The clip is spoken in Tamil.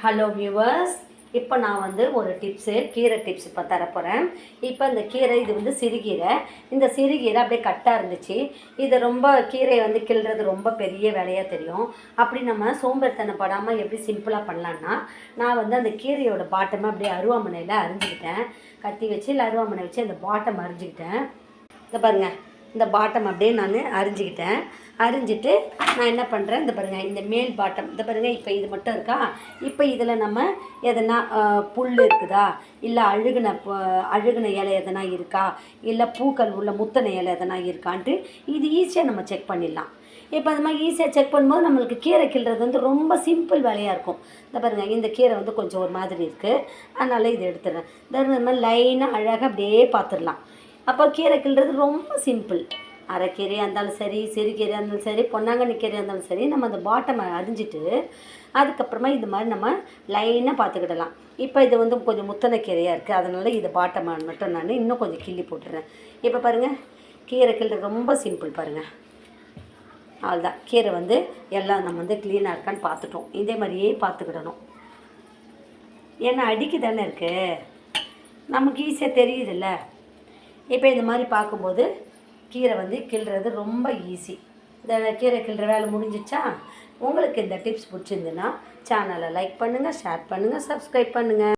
ஹலோ வியூவர்ஸ், இப்போ நான் வந்து ஒரு கீரை டிப்ஸ் இப்போ தரப்போகிறேன். இப்போ இந்த கீரை இது வந்து சிறுகீரை. இந்த சிறுகீரை அப்படியே கட்டாக இருந்துச்சு. இதை கீரையை வந்து கிள்றது ரொம்ப பெரிய வேலையாக தெரியும். அப்படி நம்ம சோம்பேறித்தனப்படாமல் எப்படி சிம்பிளாக பண்ணலான்னா, நான் வந்து அந்த கீரையோட பாட்டமை அப்படியே அருவாமனையில் அரிஞ்சிக்கிட்டேன். கத்தி வச்சு இல்லை அருவாமனை வச்சு அந்த பாட்டம் அரிஞ்சிக்கிட்டேன். இதை பாருங்கள், இந்த பாட்டம் அப்படியே நான் அரிஞ்சிக்கிட்டேன். அரிஞ்சிட்டு நான் என்ன பண்ணுறேன், இந்த பாருங்கள், இந்த மேல் பாட்டம் இந்த பாருங்கள். இப்போ இது மட்டும் இருக்கா. இப்போ இதில் நம்ம எதனா புல் இருக்குதா, இல்லை அழுகுன இலை எதனா இருக்கா, இல்லை பூக்கள் உள்ள முத்தனை இலை எதனா இருக்கான்ட்டு இது ஈஸியாக நம்ம செக் பண்ணிடலாம். இப்போ அந்த மாதிரி ஈஸியாக செக் பண்ணும்போது நம்மளுக்கு கீரை கிள்றது வந்து ரொம்ப சிம்பிள் வேலையாக இருக்கும். இந்த பாருங்கள், இந்த கீரை வந்து கொஞ்சம் ஒரு மாதிரி இருக்குது, அதனால் இதை எடுத்துடுறேன். இந்த மாதிரி லைனாக அழகாக அப்படியே பார்த்துடலாம். அப்போ கீரை கிள்றது ரொம்ப சிம்பிள். அரைக்கீரையாக இருந்தாலும் சரி, சிறுகீரையாக இருந்தாலும் சரி, பொன்னாங்கண்ணி கீரையாக இருந்தாலும் சரி, நம்ம அந்த பாட்டமை அரிஞ்சிட்டு அதுக்கப்புறமா இது மாதிரி நம்ம லைனாக பார்த்துக்கிடலாம். இப்போ இது வந்து கொஞ்சம் முத்தனை கீரையாக இருக்குது, அதனால் இது பாட்டமை மட்டும் நான் இன்னும் கொஞ்சம் கிள்ளி போட்டுறேன். இப்போ பாருங்கள், கீரை கிள்றது ரொம்ப சிம்பிள் பாருங்கள். அவ்வளோதான், கீரை வந்து எல்லாம் நம்ம வந்து க்ளீனாக இருக்கான்னு பார்த்துட்டோம். இதே மாதிரியே பார்த்துக்கிடணும். ஏன்னா அடிக்கு தானே இருக்குது, நமக்கு ஈஸியாக தெரியுதில்ல. இப்போ இந்த மாதிரி பார்க்கும்போது கீரை வந்து கிள்றது ரொம்ப ஈஸி. இந்த கீரை கிள்ற வேலை முடிஞ்சிச்சா? உங்களுக்கு இந்த டிப்ஸ் பிடிச்சிருந்துன்னா சேனலை லைக் பண்ணுங்கள், ஷேர் பண்ணுங்கள், சப்ஸ்கிரைப் பண்ணுங்கள்.